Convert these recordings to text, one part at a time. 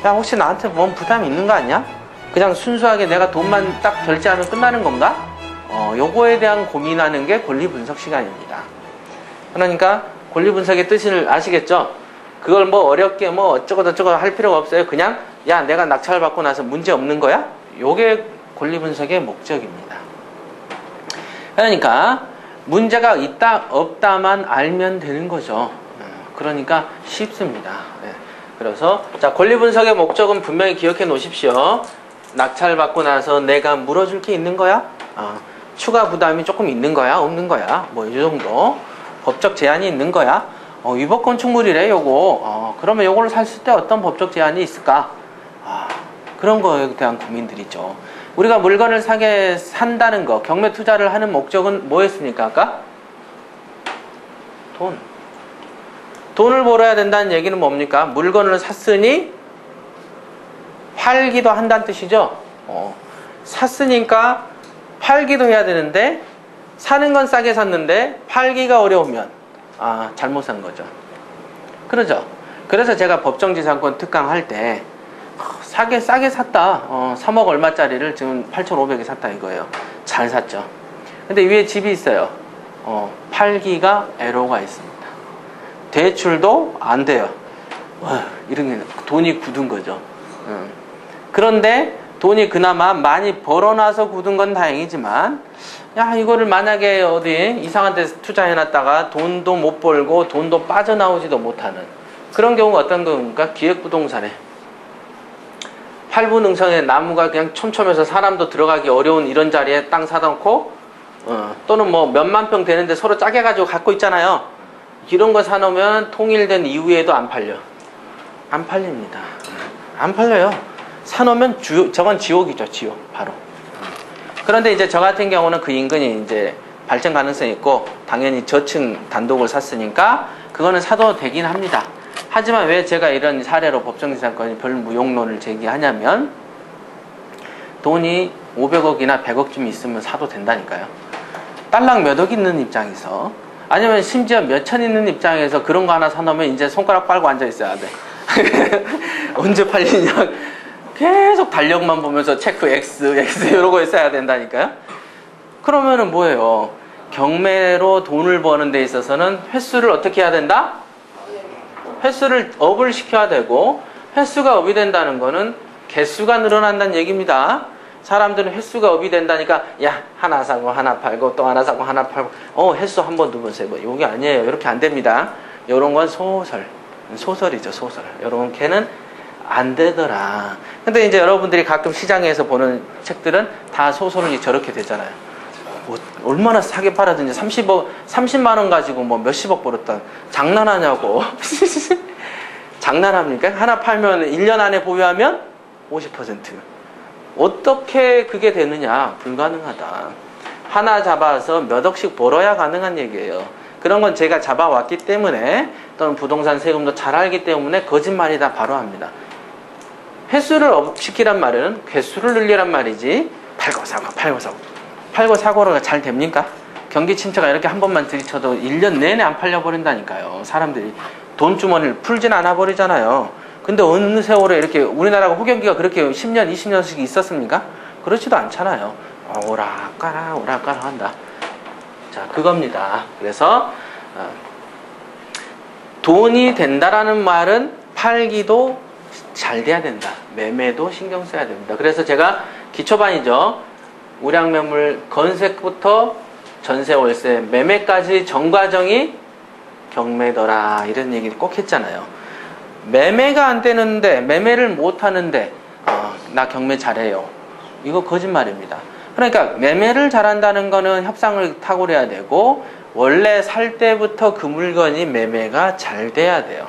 야, 혹시 나한테 뭔 부담이 있는 거 아니야? 그냥 순수하게 내가 돈만 딱 결제하면 끝나는 건가? 요거에 대한 고민하는 게 권리 분석 시간입니다. 그러니까 권리 분석의 뜻을 아시겠죠? 그걸 뭐 어렵게 뭐 어쩌고저쩌고 할 필요가 없어요. 그냥 야, 내가 낙찰을 받고 나서 문제 없는 거야? 요게 권리 분석의 목적입니다. 그러니까 문제가 있다 없다만 알면 되는 거죠. 그러니까 쉽습니다. 그래서 자, 권리 분석의 목적은 분명히 기억해 놓으십시오. 낙찰 받고 나서 내가 물어줄 게 있는 거야? 추가 부담이 조금 있는 거야? 없는 거야? 뭐 이 정도. 법적 제한이 있는 거야? 위법 건축물이래 요거. 그러면 요거를 샀을 때 어떤 법적 제한이 있을까? 그런 거에 대한 고민들이죠. 우리가 물건을 산다는 거, 경매 투자를 하는 목적은 뭐였습니까? 아까? 돈을 벌어야 된다는 얘기는 뭡니까? 물건을 샀으니 팔기도 한다는 뜻이죠. 샀으니까 팔기도 해야 되는데 사는 건 싸게 샀는데 팔기가 어려우면 잘못 산 거죠. 그러죠. 그래서 제가 법정지상권 특강 할 때 싸게 샀다. 3억 얼마짜리를 지금 8,500에 샀다 이거예요. 잘 샀죠. 근데 위에 집이 있어요. 팔기가 애로가 있습니다. 대출도 안 돼요. 이런 게 돈이 굳은 거죠. 그런데 돈이 그나마 많이 벌어놔서 굳은 건 다행이지만, 야, 이거를 만약에 어디 이상한 데 투자해놨다가 돈도 못 벌고 돈도 빠져나오지도 못하는 그런 경우가 어떤 겁니까? 기획부동산에 8부 능선에 나무가 그냥 촘촘해서 사람도 들어가기 어려운 이런 자리에 땅 사다 놓고 또는 뭐 몇만 평 되는데 서로 짜게 가지고 갖고 있잖아요. 이런 거 사놓으면 통일된 이후에도 안 팔려. 안 팔립니다. 안 팔려요. 사놓으면 저건 지옥이죠. 지옥 바로. 그런데 이제 저 같은 경우는 그 인근이 이제 발전 가능성이 있고 당연히 저층 단독을 샀으니까 그거는 사도 되긴 합니다. 하지만 왜 제가 이런 사례로 법정지상권 별무용론을 제기하냐면 돈이 500억이나 100억쯤 있으면 사도 된다니까요. 딸랑 몇 억 있는 입장에서, 아니면 심지어 몇천 있는 입장에서 그런 거 하나 사놓으면 이제 손가락 빨고 앉아 있어야 돼. 언제 팔리냐 계속 달력만 보면서 체크 X 이러고 있어야 된다니까요. 그러면은 뭐예요? 경매로 돈을 버는 데 있어서는 횟수를 어떻게 해야 된다? 횟수를 업을 시켜야 되고, 횟수가 업이 된다는 거는 개수가 늘어난다는 얘기입니다. 사람들은 횟수가 업이 된다니까 야, 하나 사고 하나 팔고 또 하나 사고 하나 팔고 횟수 한 번 두 번 세 번, 이게 아니에요. 이렇게 안 됩니다. 요런 건 소설이죠. 소설. 요런 개는 안 되더라. 근데 이제 여러분들이 가끔 시장에서 보는 책들은 다 소설이 저렇게 되잖아요. 뭐 얼마나 싸게 팔았든지 30만 원 가지고 뭐 몇십억 벌었다. 장난하냐고. 장난합니까? 하나 팔면 1년 안에 보유하면 50%. 어떻게 그게 되느냐? 불가능하다. 하나 잡아서 몇 억씩 벌어야 가능한 얘기예요. 그런 건 제가 잡아왔기 때문에, 또는 부동산 세금도 잘 알기 때문에 거짓말이다 바로 합니다. 횟수를 업시키란 말은 횟수를 늘리란 말이지, 팔고 사고가 잘 됩니까? 경기 침체가 이렇게 한 번만 들이쳐도 1년 내내 안 팔려버린다니까요. 사람들이 돈주머니를 풀진 않아 버리잖아요. 근데 어느 세월에 이렇게 우리나라가 호경기가 그렇게 10년, 20년씩 있었습니까? 그렇지도 않잖아요. 오락가락 한다. 자, 그겁니다. 그래서 돈이 된다라는 말은 팔기도 잘 돼야 된다. 매매도 신경 써야 됩니다. 그래서 제가 기초반이죠. 우량매물 건색부터 전세, 월세, 매매까지 전 과정이 경매더라. 이런 얘기를 꼭 했잖아요. 매매가 안 되는데, 매매를 못 하는데 나 경매 잘해요. 이거 거짓말입니다. 그러니까 매매를 잘한다는 거는 협상을 탁월해야 되고, 원래 살 때부터 그 물건이 매매가 잘 돼야 돼요.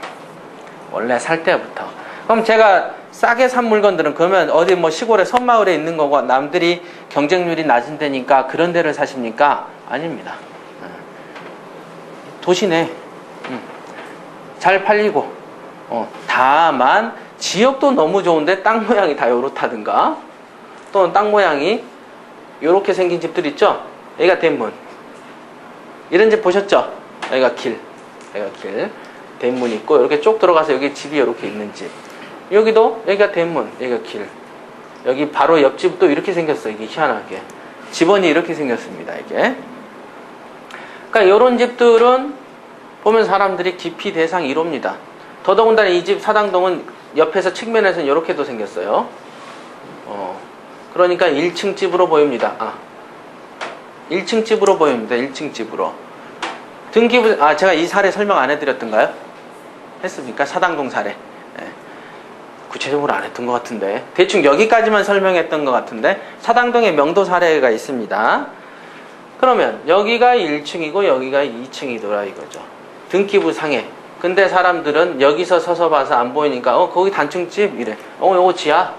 원래 살 때부터. 그럼 제가 싸게 산 물건들은 그러면 어디 뭐 시골에 섬마을에 있는 거고 남들이 경쟁률이 낮은 데니까 그런 데를 사십니까? 아닙니다. 도시내 잘 팔리고, 다만 지역도 너무 좋은데 땅 모양이 다 요렇다든가, 또는 땅 모양이 요렇게 생긴 집들 있죠? 여기가 대문. 이런 집 보셨죠? 여기가 길. 대문 있고, 이렇게 쭉 들어가서 여기 집이 이렇게 있는 집. 여기도 여기가 대문, 여기가 길. 여기 바로 옆집도 이렇게 생겼어요. 이게 희한하게. 집원이 이렇게 생겼습니다. 이게. 그러니까 이런 집들은 보면 사람들이 기피 대상 1호입니다. 더더군다나 이 집 사당동은 옆에서 측면에서는 이렇게도 생겼어요. 그러니까 1층 집으로 보입니다. 1층 집으로 보입니다. 1층 집으로. 등기부, 제가 이 사례 설명 안 해드렸던가요? 했습니까? 사당동 사례. 네. 구체적으로 안 했던 것 같은데. 대충 여기까지만 설명했던 것 같은데, 사당동에 명도 사례가 있습니다. 그러면 여기가 1층이고 여기가 2층이더라 이거죠. 등기부 상에. 근데 사람들은 여기서 서서 봐서 안 보이니까 거기 단층집 이래. 요거 지하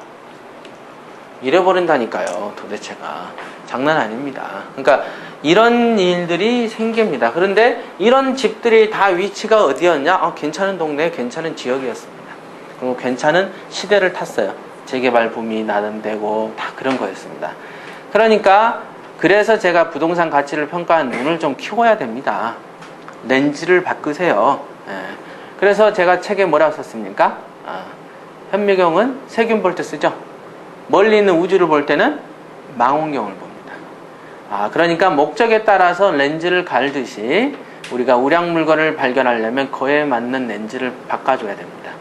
이래 버린다니까요. 도대체가 장난 아닙니다. 그러니까 이런 일들이 생깁니다. 그런데 이런 집들이 다 위치가 어디였냐? 괜찮은 동네, 괜찮은 지역이었습니다. 그리고 괜찮은 시대를 탔어요. 재개발 붐이 나름되고 다 그런 거였습니다. 그러니까 그래서 제가 부동산 가치를 평가한 눈을 좀 키워야 됩니다. 렌즈를 바꾸세요. 그래서 제가 책에 뭐라고 썼습니까? 현미경은 세균볼트 쓰죠. 멀리 있는 우주를 볼 때는 망원경을 봅니다. 그러니까 목적에 따라서 렌즈를 갈듯이 우리가 우량 물건을 발견하려면 그에 맞는 렌즈를 바꿔줘야 됩니다.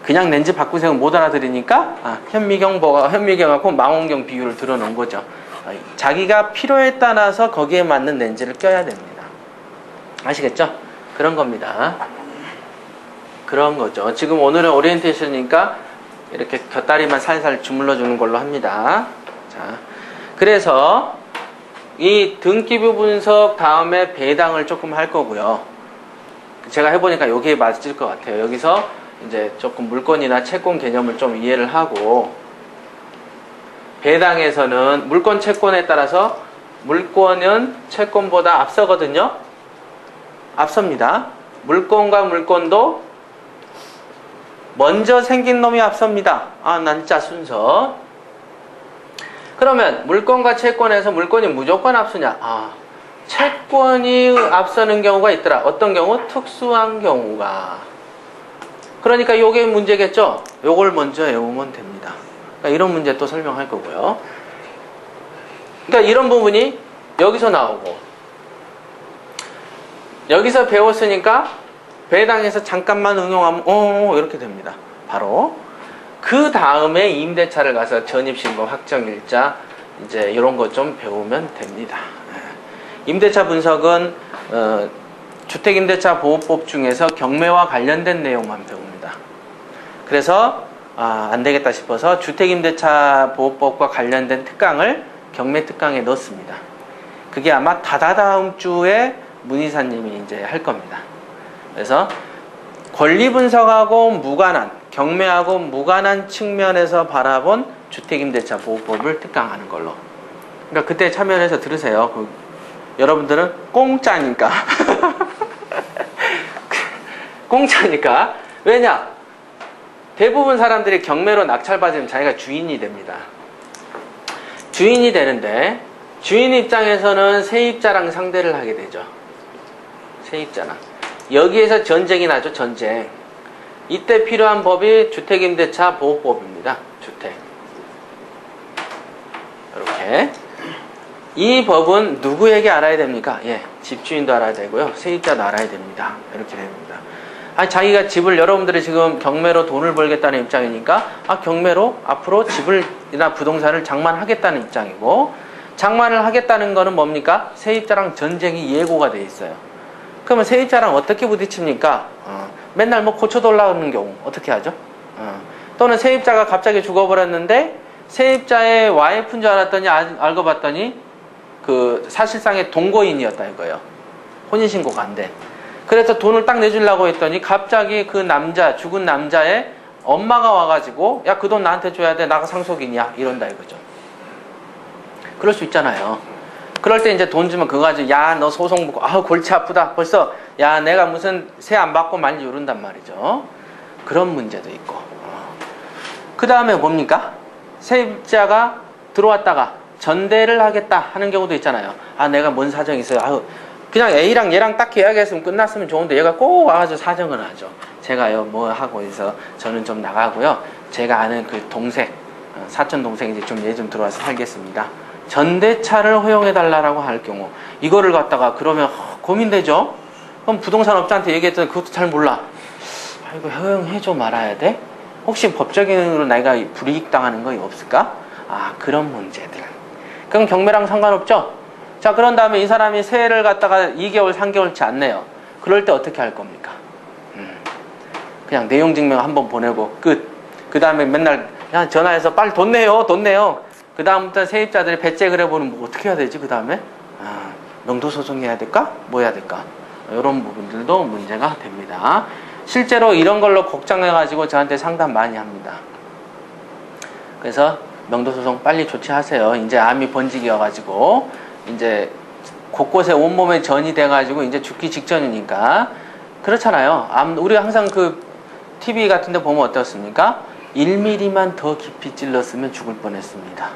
그냥 렌즈 바꾸세요 못 알아들으니까 현미경하고 망원경 비율을 들어놓은 거죠. 자기가 필요에 따라서 거기에 맞는 렌즈를 껴야 됩니다. 아시겠죠? 그런 겁니다. 그런 거죠. 지금 오늘은 오리엔테이션이니까 이렇게 곁다리만 살살 주물러 주는 걸로 합니다. 자, 그래서 이 등기부 분석 다음에 배당을 조금 할 거고요. 제가 해보니까 여기에 맞을 것 같아요. 여기서 이제 조금 물권이나 채권 개념을 좀 이해를 하고, 배당에서는 물권 채권에 따라서 물권은 채권보다 앞서거든요. 앞섭니다. 물권과 물권도 먼저 생긴 놈이 앞섭니다. 난자 순서. 그러면 물권과 채권에서 물권이 무조건 앞서냐? 채권이 앞서는 경우가 있더라. 어떤 경우? 특수한 경우가. 그러니까 요게 문제겠죠? 요걸 먼저 외우면 됩니다. 그러니까 이런 문제 또 설명할 거고요. 그러니까 이런 부분이 여기서 나오고, 여기서 배웠으니까 배당에서 잠깐만 응용하면 이렇게 됩니다. 바로 그 다음에 임대차를 가서 전입신고, 확정일자 이제 이런 거 좀 배우면 됩니다. 임대차 분석은 주택임대차 보호법 중에서 경매와 관련된 내용만 배웁니다. 그래서 안 되겠다 싶어서 주택임대차 보호법과 관련된 특강을 경매 특강에 넣었습니다. 그게 아마 다다다음 주에 문희사님이 이제 할 겁니다. 그래서 권리 분석하고 무관한, 경매하고 무관한 측면에서 바라본 주택임대차 보호법을 특강하는 걸로. 그러니까 그때 참여해서 들으세요. 여러분들은 공짜니까. 공짜니까. 왜냐? 대부분 사람들이 경매로 낙찰받으면 자기가 주인이 됩니다. 주인이 되는데, 주인 입장에서는 세입자랑 상대를 하게 되죠. 세입자랑. 여기에서 전쟁이 나죠. 전쟁. 이때 필요한 법이 주택임대차 보호법입니다. 주택. 이렇게. 이 법은 누구에게 알아야 됩니까? 집주인도 알아야 되고요. 세입자도 알아야 됩니다. 이렇게 됩니다. 자기가 집을, 여러분들이 지금 경매로 돈을 벌겠다는 입장이니까 경매로 앞으로 집을이나 부동산을 장만하겠다는 입장이고, 장만을 하겠다는 거는 뭡니까? 세입자랑 전쟁이 예고가 돼 있어요. 그러면 세입자랑 어떻게 부딪힙니까? 맨날 고쳐도 올라오는 경우 어떻게 하죠? 또는 세입자가 갑자기 죽어버렸는데 세입자의 와이프인 줄 알았더니 알고 봤더니 사실상의 동거인이었다 이거예요. 혼인신고가 안 돼. 그래서 돈을 딱 내주려고 했더니 갑자기 죽은 남자의 엄마가 와가지고 야, 그 돈 나한테 줘야 돼. 나가 상속인이야. 이런다 이거죠. 그럴 수 있잖아요. 그럴 때 이제 돈 주면 그거 가지고 야, 너 소송 붙고 골치 아프다. 벌써 야, 내가 무슨 세 안 받고 말리 이런단 말이죠. 그런 문제도 있고. 그 다음에 뭡니까? 세입자가 들어왔다가 전대를 하겠다 하는 경우도 있잖아요. 내가 뭔 사정이 있어요. 그냥 A랑 얘랑 딱 계약했으면 끝났으면 좋은데 얘가 꼭 와가지고 사정을 하죠. 제가요 뭐 하고 해서 저는 좀 나가고요. 제가 아는 그 동생, 사촌 동생이 이제 좀 좀 들어와서 살겠습니다. 전대차를 허용해 달라고 할 경우 이거를 갖다가 그러면 고민되죠. 그럼 부동산 업자한테 얘기했더니 그것도 잘 몰라. 아, 이거 허용해줘 말아야 돼? 혹시 법적으로 내가 불이익 당하는 거 없을까? 아, 그런 문제들. 그럼 경매랑 상관없죠? 자, 그런 다음에 이 사람이 세를 갖다가 2개월, 3개월치 안 내요. 그럴 때 어떻게 할 겁니까? 그냥 내용 증명 한번 보내고 끝. 그 다음에 맨날 야, 전화해서 빨리 돈 내요, 돈 내요. 그 다음부터 세입자들이 배째를 해보는 뭐 어떻게 해야 되지? 그 다음에 명도소송 해야 될까? 뭐 해야 될까? 이런 부분들도 문제가 됩니다. 실제로 이런 걸로 걱정해가지고 저한테 상담 많이 합니다. 그래서 명도소송 빨리 조치하세요. 이제 암이 번지기여가지고 이제 곳곳에 온몸에 전이 돼가지고 이제 죽기 직전이니까 그렇잖아요. 우리가 항상 그 TV 같은 데 보면 어떻습니까? 1mm만 더 깊이 찔렀으면 죽을 뻔했습니다.